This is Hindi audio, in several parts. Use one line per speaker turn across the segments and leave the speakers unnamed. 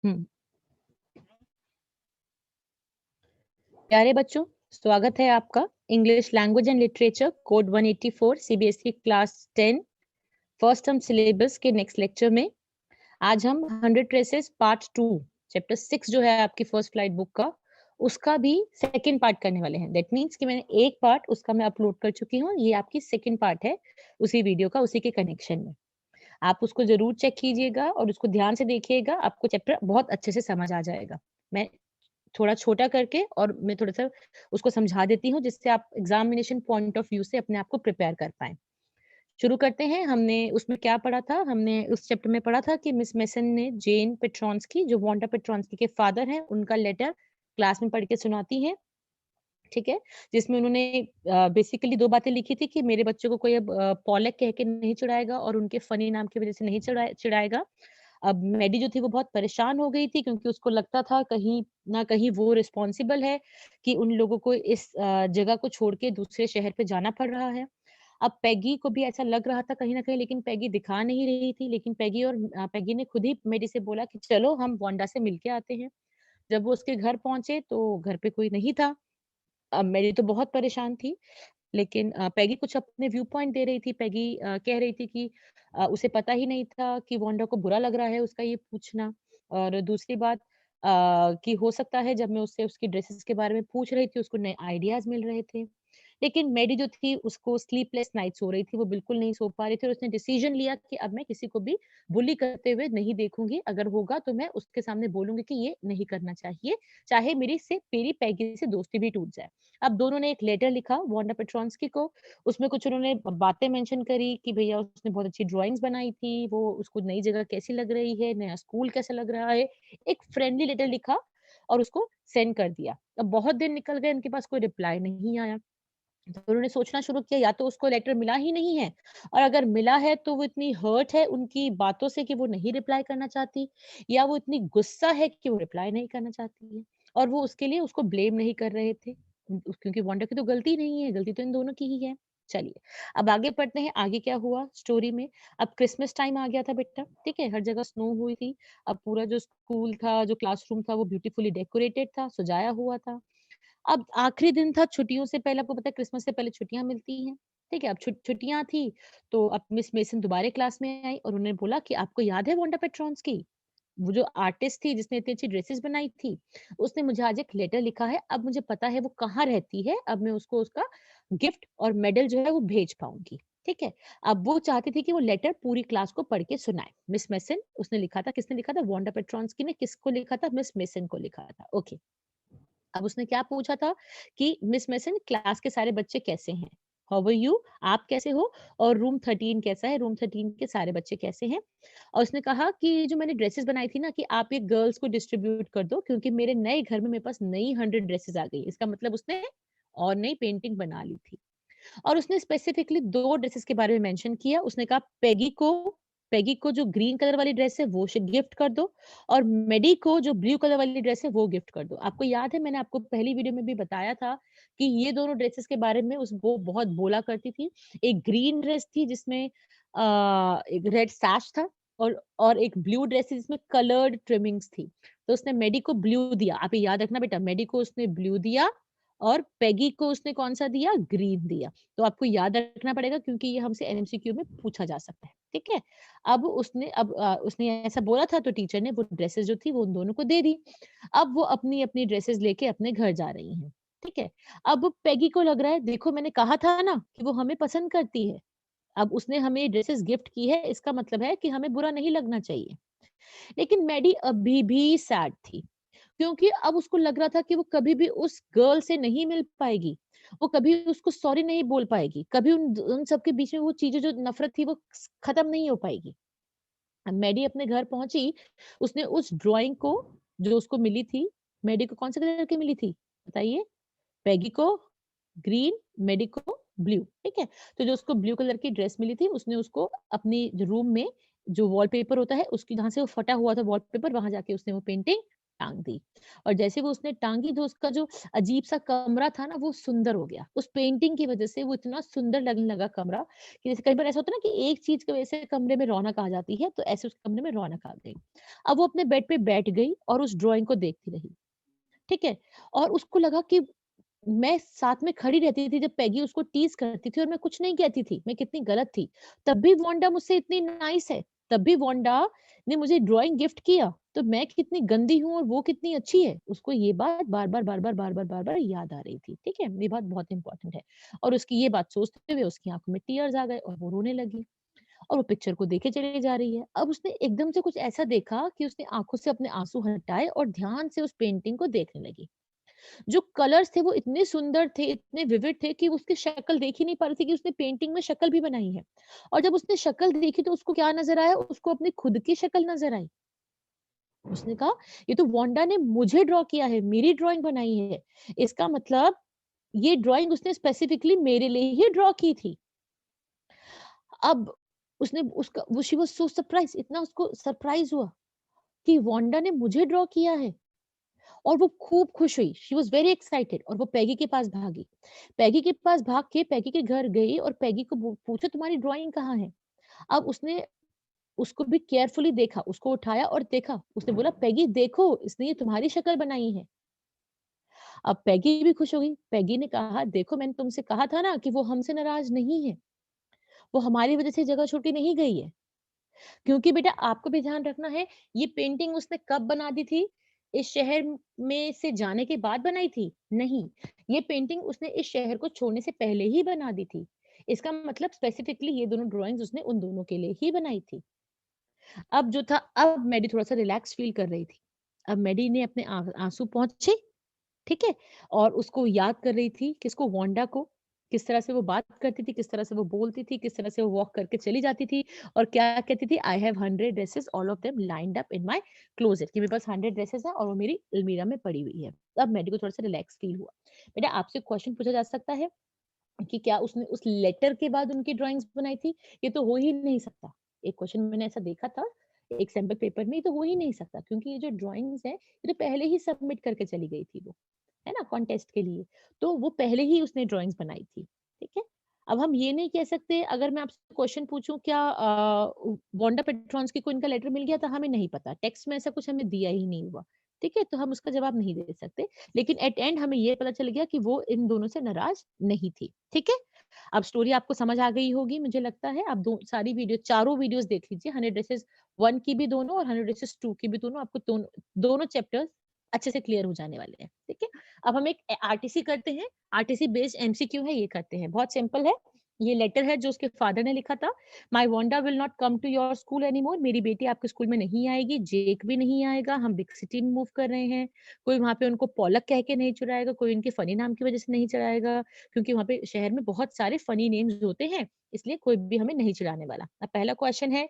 हम्म। प्यारे बच्चों, स्वागत है आपका English language and literature code 184 CBSE class 10 first term syllabus के नेक्स्ट लेक्चर में। आज हम 100 ट्रेसेस पार्ट 2 चैप्टर 6 जो है आपकी फर्स्ट फ्लाइट बुक का, उसका भी सेकंड पार्ट करने वाले हैं। दैट मीन्स कि मैंने एक पार्ट उसका मैं अपलोड कर चुकी हूँ, ये आपकी सेकंड पार्ट है उसी वीडियो का, उसी के कनेक्शन में। आप उसको जरूर चेक कीजिएगा और उसको ध्यान से देखिएगा, आपको चैप्टर बहुत अच्छे से समझ आ जाएगा। मैं थोड़ा छोटा करके और मैं थोड़ा-सा उसको समझा देती हूँ, जिससे आप एग्ज़ामिनेशन पॉइंट ऑफ व्यू से अपने आप को प्रिपेयर कर पाएँ। शुरू करते हैं। हमने उसमें क्या पढ़ा था? हमने उस चैप्टर में पढ़ा था कि मिस मेसन ने जेन पेट्रोंस्की, जो वांडा पेट्रोंस्की के फादर हैं, उनका लेटर क्लास में पढ़ के सुनाती हैं, ठीक है? जिसमें उन्होंने बेसिकली 2 बातें लिखी थी कि मेरे बच्चों को कोई अब पॉलक कह के नहीं चिढ़ाएगा और उनके फनी नाम की वज़ह से नहीं चिढ़ाएगा। अब मैडी जो थी वो बहुत परेशान हो गई थी, क्योंकि उसको लगता था कहीं न कहीं वो रिस्पॉन्सिबल है कि उन लोगों को इस जगह को छोड़ के दूसरे शहर पे जाना पड़ रहा है। अब पैगी को भी ऐसा लग रहा था कहीं न कहीं, लेकिन पैगी दिखा नहीं रही थी। लेकिन पैगी ने खुद ही मैडी से बोला कि चलो हम वांडा से मिल के आते हैं। जब वो उसके घर पहुँचे तो घर पे कोई नहीं था। अब मैडी तो बहुत परेशान थी। लेकिन पैगी कुछ अपने व्यू पॉइंट दे रही थी। पैगी कह रही थी कि उसे पता ही नहीं था कि वांडा को बुरा लग रहा है उसका ये पूछना। और दूसरी बात कि हो सकता है जब मैं उससे उसकी ड्रेसेस के बारे में पूछ रही थी, उसको नए आइडियाज़ मिल रहे थे। लेकिन मेडी जो थी उसको स्लीपलेस नाइट्स हो रही थी, वो बिल्कुल नहीं सो पा रही थी और उसने डिसीजन लिया कि अब मैं किसी को भी बुली करते हुए नहीं देखूँगी। अगर होगा तो मैं उसके सामने बोलूँगी कि ये नहीं करना चाहिए, चाहे मेरी पैगी से दोस्ती भी टूट जाए। अब दोनों ने एक लेटर लिखा वांडा पेट्रोंस्की को। उसमें कुछ उन्होंने बातें मेंशन करी कि भैया उसने बहुत अच्छी ड्राइंग्स बनाई थी, वो उसको नई जगह कैसी लग रही है, नया स्कूल कैसा लग रहा है। एक फ्रेंडली लेटर लिखा और उसको सेंड कर दिया। अब बहुत दिन निकल गए, उनके पास कोई रिप्लाई नहीं आया। तो उन्होंने सोचना शुरू किया, या तो उसको लेटर मिला ही नहीं है, और अगर मिला है तो वो इतनी हर्ट है उनकी बातों से कि वो नहीं रिप्लाई करना चाहती, या वो इतनी गुस्सा है कि वो रिप्लाई नहीं करना चाहती है। और वो उसके लिए उसको ब्लेम नहीं कर रहे थे, क्योंकि वांडा की तो गलती नहीं है, गलती तो इन दोनों की ही है। चलिए, अब आगे पढ़ते हैं, आगे क्या हुआ स्टोरी में। अब क्रिसमस टाइम आ गया था बेटा, ठीक है, हर जगह स्नो हुई थी। अब पूरा जो स्कूल था, जो क्लासरूम था, वो ब्यूटीफुली डेकोरेटेड था, सजाया हुआ था। अब आखिरी दिन था छुट्टियों से पहले, आपको पता है क्रिसमस से पहले छुट्टियाँ मिलती हैं, ठीक है? अब छुट्टियाँ थी, तो अब मिस मेसन दोबारा क्लास में आई और उन्होंने बोला कि आपको याद है वांडा पेट्रोंस्की? वो जो आर्टिस्ट थी जिसने इतनी अच्छी ड्रेसेस बनाई थी, उसने मुझे आज एक लेटर लिखा है, अब मुझे पता है वो कहाँ रहती है, अब मैं उसको उसका गिफ्ट और मेडल जो है वो भेज पाऊँगी, ठीक है? अब वो चाहती थी कि वो लेटर पूरी क्लास को पढ़ के सुनाए। मिस मेसन उसने लिखा था, किसने लिखा था? वांडा पेट्रोंस्की ने किसको लिखा था? मिस मेसन को लिखा था, ओके। अब उसने क्या पूछा था कि मिस मेसन क्लास के सारे बच्चे कैसे हैं? How are you? आप कैसे हो? और रूम 13 कैसा है? रूम 13 के सारे बच्चे कैसे हैं? और उसने कहा कि जो मैंने ड्रेसेस बनाई थी ना, कि आप ये गर्ल्स को डिस्ट्रीब्यूट कर दो, क्योंकि मेरे नए घर में मेरे पास नई 100 ड्रेसेस आ गई। इसका मतलब उसने और नई पेंटिंग बना ली थी। और उसने स्पेसिफिकली 2 ड्रेसेस के बारे में मेंशन किया। उसने कहा पैगी को जो ग्रीन कलर वाली ड्रेस है वो गिफ्ट कर दो, और मेडी को जो ब्लू कलर वाली ड्रेस है वो गिफ्ट कर दो। आपको याद है मैंने आपको पहली वीडियो में भी बताया था कि ये दोनों ड्रेसेस के बारे में उस वो बहुत बोला करती थी। एक ग्रीन ड्रेस थी जिसमें एक रेड सैश था, और एक ब्लू ड्रेस थी जिसमें कलर्ड ट्रिमिंग्स थी। तो उसने मेडी को ब्लू दिया। आप ये याद रखना बेटा, मेडी को उसने ब्लू दिया और पेगी को उसने कौन-सा दिया? ग्रीन दिया। तो आपको याद रखना पड़ेगा, क्योंकि ये हमसे एमसीक्यू में पूछा जा सकता है, ठीक है? उसने ऐसा बोला था, तो टीचर ने वो ड्रेसेस जो थी वो उन दोनों को दे दी। अब वो अपनी-अपनी ड्रेसेस लेके अपने घर जा रही हैं, ठीक है? अब पेगी को लग रहा है, देखो मैंने कहा था ना कि वो हमें पसंद करती है। अब उसने हमें ये ड्रेसेस गिफ्ट की है, इसका मतलब है कि हमें बुरा नहीं लगना चाहिए। लेकिन मैडी अभी भी सैड थी, क्योंकि अब उसको लग रहा था कि वो कभी भी उस गर्ल से नहीं मिल पाएगी। वो कभी उसको सॉरी नहीं बोल पाएगी। कभी उन सब के बीच में वो चीज़ें, जो नफ़रत थी, वो खत्म नहीं हो पाएगी। अब मैडी अपने घर पहुँची, उसने उस ड्राइंग को, जो उसको मिली थी, मैडी को कौन से कलर की मिली थी? बताइए? पैगी को ग्रीन, मेडी को ब्लू, ठीक है? तो जो उसको ब्लू कलर की ड्रेस मिली थी, उसने उसको अपनी जो रूम में जो वॉलपेपर होता है, उसकी जहाँ से वो फटा हुआ था वॉलपेपर, वहाँ जाके उसने वो पेंटिंग टांग दी, और जैसे वो उसने टांगी तो उसका जो अजीब सा कमरा था ना वो सुंदर हो गया। उस पेंटिंग की वजह से वो इतना सुंदर लगने लगा कमरा कि जैसे कई बार ऐसा होता है ना कि एक चीज की वजह से कमरे में रौनक आ जाती है, तो ऐसे उस कमरे में रौनक आ गई। अब वो अपने बेड पे बैठ गई और उस ड्राइंग को देखती रही, ठीक है? और उसको लगा कि मैं साथ में खड़ी रहती थी जब पैगी उसको टीज़ करती थी और मैं कुछ नहीं कहती थी, मैं कितनी गलत थी। तब भी वांडा मुझसे इतनी नाइस है, तब भी वांडा ने मुझे ड्राइंग गिफ्ट किया, तो मैं कितनी गंदी हूँ और वो कितनी अच्छी है। उसको ये बात बार-बार, बार-बार, बार-बार, बार-बार याद आ रही थी, ठीक है? ये बात बहुत इम्पोर्टेंट है, और उसकी ये बात सोचते हुए उसकी आँखों में टीयर्स आ गए और वो रोने लगी, और वो पिक्चर को देखे चली जा रही है। अब उसने एकदम से कुछ ऐसा देखा कि उसने आँखों से अपने आँसू हटाए और ध्यान से उस पेंटिंग को देखने लगी। जो कलर्स थे वो इतने सुंदर थे, इतने विविड थे कि उसकी शक्ल देख ही नहीं पा रही थी कि उसने पेंटिंग में शक्ल भी बनाई है। और जब उसने शक्ल देखी तो उसको क्या नज़र आया? उसको अपनी खुद की शक्ल नज़र आई। उसने कहा, "ये तो वांडा ने मुझे ड्रॉ किया है, मेरी ड्राइंग बनाई है। इसका मतलब ये ड्राइंग उसने स्पेसिफिकली मेरे लिए ही ड्रॉ की थी।" अब उसने उसका वो शी वाज़ सो सरप्राइज़, इतना उसको सरप्राइज़ हुआ कि वांडा ने मुझे ड्रॉ किया है। और वो खूब खुश हुई, शी वाज़ वेरी एक्साइटेड, और वो पैगी के पास भागी। पैगी के पास भाग के पैगी के घर गई और पैगी को पूछा, तुम्हारी ड्राइंग कहाँ है? अब उसने उसको भी केयरफुली देखा, उसको उठाया और देखा। उसने बोला, पैगी देखो, इसने ये तुम्हारी शक्ल बनाई है। अब पैगी भी खुश हो गई। पैगी ने कहा, देखो मैंने तुमसे कहा था ना कि वो हमसे नाराज़ नहीं है। वो हमारी वज़ह से जगह छोड़ के नहीं गई है। क्योंकि बेटा आपको भी ध्यान रखना है, ये पेंटिंग उसने कब बना दी थी? इस शहर में से जाने के बाद बनाई थी? नहीं, ये पेंटिंग उसने इस शहर को छोड़ने से पहले ही बना दी थी। इसका मतलब स्पेसिफिकली ये दोनों ड्राइंग्स उसने उन दोनों के लिए ही बनाई थी। अब जो था, अब मैडी थोड़ा-सा रिलैक्स फील कर रही थी। अब मैडी ने अपने आँसू पोंछे, ठीक है? और उसको याद कर रही थी, किसको? वांडा को। किस तरह से वो बात करती थी, किस तरह से वो बोलती थी, किस तरह से वो वॉक करके चली जाती थी, और क्या कहती थी, I have 100 dresses all of them lined up in my closet, कि मेरे पास 100 ड्रेसेस हैं और वो मेरी अलमीरा में पड़ी हुई है। अब मेरे को थोड़ा-सा रिलैक्स फील हुआ। बेटा आपसे क्वेश्चन पूछा जा सकता है कि क्या उसने उस लेटर के बाद उनकी ड्राइंग्स बनाई थी? ये तो हो ही नहीं सकता। एक क्वेश्चन मैंने ऐसा देखा था, एक सैंपल पेपर में, ये तो हो ही नहीं सकता, क्योंकि ये जो ड्राइंग्स हैं, ये तो पहले ही सबमिट करके चली गई थी वो। है ना? कॉन्टेस्ट के लिए। तो वो पहले ही उसने ड्राइंग्स बनाई थी, ठीक है? अब हम ये नहीं कह सकते, अगर मैं आपसे क्वेश्चन पूछूँ, क्या वांडा पेट्रॉन्स को इनका लेटर मिल गया था? हमें नहीं पता। टेक्स्ट में ऐसा कुछ हमें दिया ही नहीं हुआ, ठीक है? तो हम उसका जवाब नहीं दे सकते। लेकिन एट एंड हमें ये पता चल गया कि वो इन दोनों से नाराज़ नहीं थी, ठीक है? अब स्टोरी आपको समझ आ गई होगी मुझे लगता है। आप दो सारी वीडियो चारों वीडियोज़ देख लीजिए, 100 ड्रेसेस 1 की भी दोनों और 100 ड्रेसेस 2 की भी दोनों, आपको दोनों चैप्टर्स अच्छे से क्लियर हो जाने वाले हैं, ठीक है? अब हम एक आरटीसी करते हैं, आरटीसी बेस्ड एमसीक्यू है, ये करते हैं। बहुत सिंपल है। ये लेटर है जो उसके फादर ने लिखा था। My Wanda will not come to your school anymore, मेरी बेटी आपके स्कूल में नहीं आएगी, जेक भी नहीं आएगा, हम बिग सिटी में मूव कर रहे हैं। कोई वहाँ पे उनको पॉलक कह के नहीं चिढ़ाएगा, कोई उनके फनी नाम की वज़ह से नहीं चिढ़ाएगा, क्योंकि वहाँ पे शहर में बहुत सारे फनी नेम्स होते हैं, इसलिए कोई भी हमें नहीं चिढ़ाने वाला। अब पहला क्वेश्चन है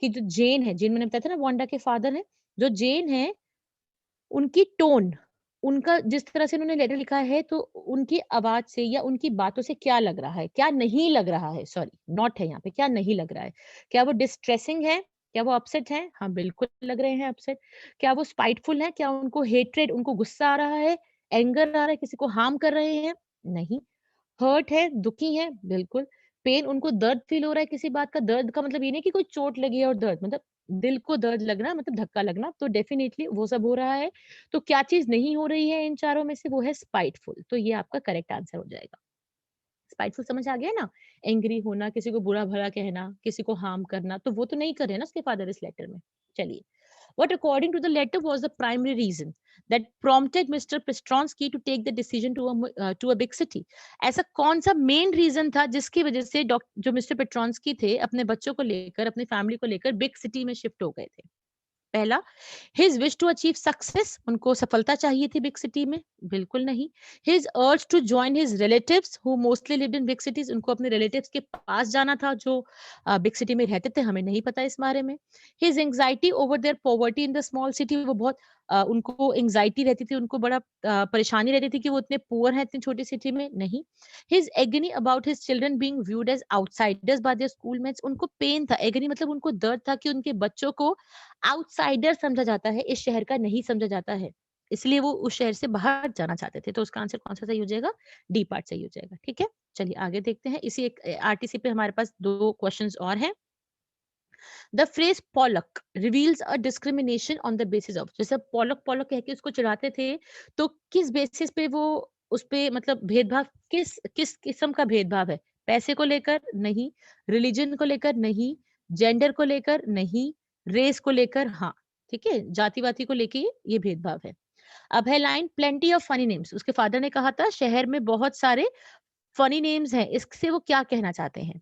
कि जो जेन है, जेन मैंने बताया था ना वांडा के फादर हैं, जो जेन है उनकी टोन, उनका जिस तरह से उन्होंने लेटर लिखा है, तो उनकी आवाज़ से या उनकी बातों से क्या लग रहा है? क्या नहीं लग रहा है? सॉरी, नॉट है यहाँ पे, क्या नहीं लग रहा है? क्या वो डिस्ट्रेसिंग है? क्या वो अपसेट हैं? हाँ, बिल्कुल लग रहे हैं अपसेट। क्या वो स्पाइटफुल हैं? क्या उनको हेट्रेड, उनको गुस्सा आ रहा है? एंगर आ रहा है? किसी को हार्म कर रहे हैं? नहीं। हर्ट है, दुखी हैं, बिल्कुल। पेन, उनको दर्द फ़ील हो रहा है किसी बात का, दर्द का मतलब ये नहीं कि कोई चोट लगी है और दर्द, मतलब दिल को दर्द लगना, मतलब धक्का लगना, तो डेफ़िनिटली वो सब हो रहा है। तो क्या चीज़ नहीं हो रही है इन चारों में से? वो है स्पाइटफुल, तो ये आपका करेक्ट आंसर हो जाएगा। स्पाइटफुल समझ आ गया ना? एंग्री होना, किसी को बुरा-भला कहना, किसी को हार्म करना, तो वो तो नहीं कर रहे हैं ना उसके फादर इस लेटर में। चलिए, what according to the letter was the primary reason that prompted Mr. Pestronsky to take the decision to a big city? ऐसा कौन सा मेन रीजन था जिसकी वजह से जो मिस्टर पेट्रॉन्स्की थे अपने बच्चों को लेकर, अपनी फैमिली को लेकर बिग सिटी में शिफ्ट हो गए थे? पहला, his wish to achieve success, उनको सफलता चाहिए थी बिग सिटी में, बिल्कुल नहीं। His urge to join his relatives who mostly lived in big cities, उनको अपने रिलेटिव्स के पास जाना था जो बिग सिटी में रहते थे, हमें नहीं पता इस बारे में। His anxiety over there poverty in the small city, वो बहुत उनको एंग्जाइटी रहती थी, उनको बड़ा परेशानी रहती थी कि वो इतने पुअर हैं इतनी छोटी सिटी में, नहीं। His agony about his children being viewed as outsiders by their schoolmates, उनको पेन था, एगनी मतलब उनको दर्द था कि उनके बच्चों को आउटसाइडर समझा जाता है, इस शहर का नहीं समझा जाता है, इसलिए वो उस शहर से बाहर जाना चाहते थे। तो उसका आंसर कौन सा सही हो जाएगा? डी पार्ट सही हो जाएगा। ठीक है, चलिए आगे देखते हैं। इसी एक आरटीसी पे हमारे पास 2 क्वेश्चंस और हैं। The phrase Pollock reveals a discrimination on the basis of, जैसे पॉलक पॉलक कह के उसको चिढ़ाते थे, तो किस बेसिस पे वो उस पे मतलब भेदभाव, किस किस किस्म का भेदभाव है? पैसे को लेकर? नहीं। रिलीजन को लेकर? नहीं। जेंडर को लेकर? नहीं। रेस को लेकर? हाँ। ठीक है, जाति वाति को लेके ये भेदभाव है। अब है line, plenty of funny names, उसके फादर ने कहा था शहर में बहुत सारे फनी नेम्स हैं, इससे वो क्या कहना चाहते हैं?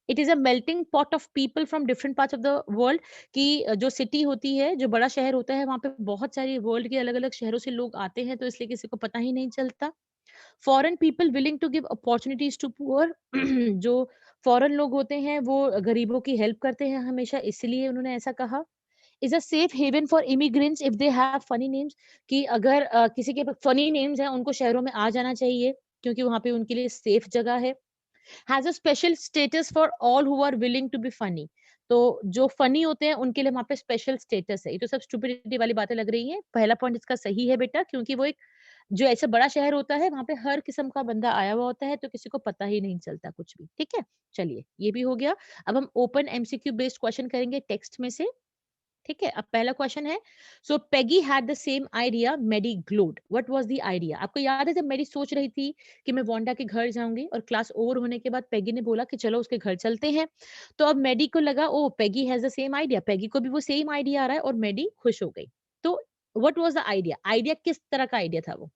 It is a melting pot of people from different parts of the world, कि जो सिटी होती है, जो बड़ा शहर होता है, वहां पे बहुत सारी वर्ल्ड के अलग अलग शहरों से लोग आते हैं, तो इसलिए किसी को पता ही नहीं चलता। Foreign people willing to give opportunities to poor जो फॉरेन लोग होते हैं वो गरीबों की हेल्प करते हैं हमेशा, इसलिए उन्होंने ऐसा कहा। Is a safe haven for immigrants if they have funny names, कि अगर किसी के फनी नेम्स हैं उनको शहरों में आ जाना चाहिए, क्योंकि वहां पे उनके लिए सेफ जगह है। Has a special status for all who are willing to be funny, तो जो फनी होते हैं उनके लिए वहाँ पे स्पेशल स्टेटस है। ये तो सब स्टुपिडिटी वाली बातें लग रही हैं। पहला पॉइंट इसका सही है बेटा, क्योंकि वो एक जो ऐसा बड़ा शहर होता है, वहाँ पे हर किस्म का बंदा आया हुआ होता है, तो किसी को पता ही नहीं चलता कुछ भी। ठीक है? चलिए, ये भी हो गया। अब हम ओपन एमसीक्यू बेस्ड क्वेश्चन करेंगे टेक्स्ट में से। ठीक है, अब पहला क्वेश्चन है, so Peggy had the same idea, Maddie glowed, what was the idea? आपको याद है जब मेरी सोच रही थी कि मैं वांडा के घर जाऊंगी, और क्लास ओवर होने के बाद पेगी ने बोला कि चलो उसके घर चलते हैं, तो अब मेडी को लगा oh Peggy has the same idea, Peggy को भी वो सेम आइडिया आ रहा है, और मेडी खुश हो गई। तो what was the idea? Idea किस तरह का आइडिया था वो?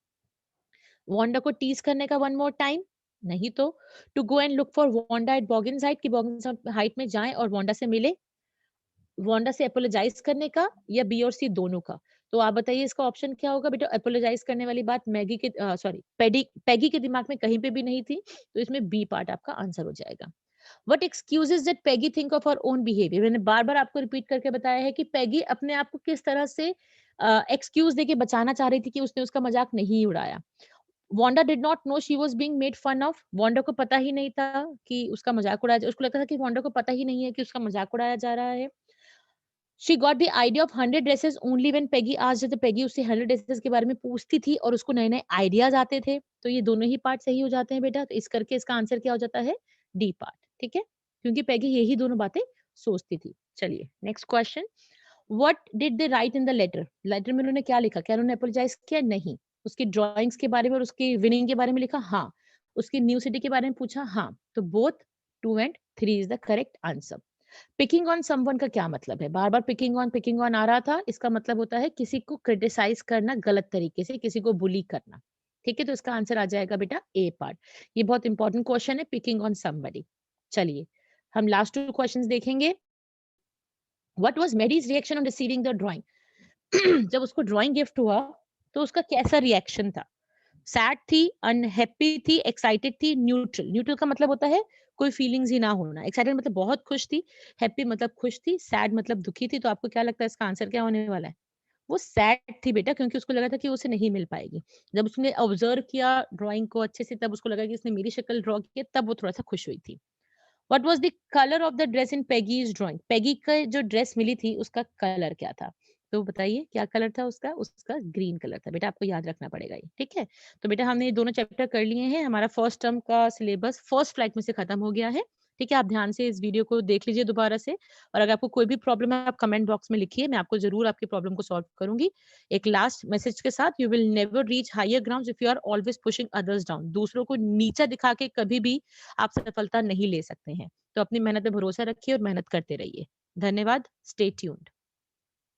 वांडा को टीज करने का वन मोर टाइम? नहीं तो। To go and look for Wanda at Boggins Height, कि बॉगिन्स हाइट में जाएं और वांडा से मिले? वांडा से एपोलोजाइज करने का, या बी और सी दोनों का? तो आप बताइए इसका ऑप्शन क्या होगा बेटा? एपोलोजाइज करने वाली बात मैगी के सॉरी पेडी पैगी के दिमाग में कहीं पे भी नहीं थी, तो इसमें बी पार्ट आपका आंसर हो जाएगा। What excuses did Peggy think of her own behaviour? मैंने बार-बार आपको रिपीट करके बताया है कि पेगी अपने आप को किस तरह से एक्सक्यूज देके बचाना चाह रही थी कि उसने उसका मजाक नहीं उड़ाया। Wanda did not know she was being made fun of, Wanda को पता ही नहीं था कि उसका मजाक उड़ाया उसको लगता था कि वांडा को पता ही नहीं है कि उसका मजाक उड़ाया जा रहा है। She got the idea of 100 dresses only when Peggy asked, जब पेगी उससे 100 ड्रेसेस के बारे में पूछती थी और उसको नए-नए आइडियाज आते थे। तो ये दोनों ही पार्ट सही हो जाते हैं बेटा। तो इस करके इसका आंसर क्या हो जाता है? D part. ठीक है? क्योंकि पेगी यही दोनों बातें सोचती थी। चलिए next question, what did they write in the letter? Letter में उन्होंने क्या लिखा? क्या उन्होंने अपोलोजाइज किया? नहीं। उसकी ड्राइंग्स के बारे में और उसकी विनिंग के बारे में लिखा? हाँ। उसकी न्यू सिटी के बारे में पूछा? हाँ। तो both 2 and 3 is the correct answer. Picking on someone का क्या मतलब है? बार-बार पिकिंग ऑन आ रहा था, इसका मतलब होता है किसी को क्रिटिसाइज़ करना गलत तरीके से, किसी को बुली करना। ठीक है? तो इसका आंसर आ जाएगा बेटा ए पार्ट। ये बहुत इंपॉर्टेंट क्वेश्चन है, पिकिंग ऑन समबडी। चलिए, हम लास्ट 2 क्वेश्चंस देखेंगे। What was Maddie's reaction on receiving the drawing? जब उसको ड्राइंग गिफ्ट हुआ, तो उसका कैसा रिएक्शन था? सैड थी, अनहैप्पी थी, एक्साइटेड थी, न्यूट्रल? न्यूट्रल का मतलब होता है कोई फीलिंग्स ही ना होना। एक्साइटेड मतलब बहुत खुश थी, हैप्पी मतलब खुश थी, सैड मतलब दुखी थी। तो आपको क्या लगता है इसका आंसर क्या होने वाला है? वो सैड थी बेटा, क्योंकि उसको लगा था कि उसे नहीं मिल पाएगी। जब उसने ऑब्जर्व किया ड्राइंग को अच्छे से, तब उसको लगा कि इसने मेरी शक्ल ड्रॉ की है, तब वो थोड़ा-सा खुश हुई थी। What was the colour of the dress in Peggy's drawing? Peggy का जो ड्रेस मिली थी उसका कलर क्या था? तो बताइए क्या कलर था उसका? उसका ग्रीन कलर था। बेटा आपको याद रखना पड़ेगा ये, ठीक है? तो बेटा हमने ये दोनों चैप्टर कर लिए हैं। हमारा फर्स्ट टर्म का सिलेबस फर्स्ट फ्लाइट में से खत्म हो गया है। ठीक है? आप ध्यान से इस वीडियो को देख लीजिए दोबारा से, और अगर आपको कोई भी प्रॉब्लम है आप कमेंट बॉक्स में लिखिए, मैं आपको ज़रूर आपकी प्रॉब्लम को सॉल्व करूँगी। एक लास्ट मैसेज के साथ, you will never reach higher grounds if you are always pushing others down. दूसरों को नीचा दिखा के कभी भी आप सफलता नहीं ले सकते हैं। तो अपनी मेहनत पे भरोसा रखिए और मेहनत करते रहिए। धन्यवाद। Stay tuned.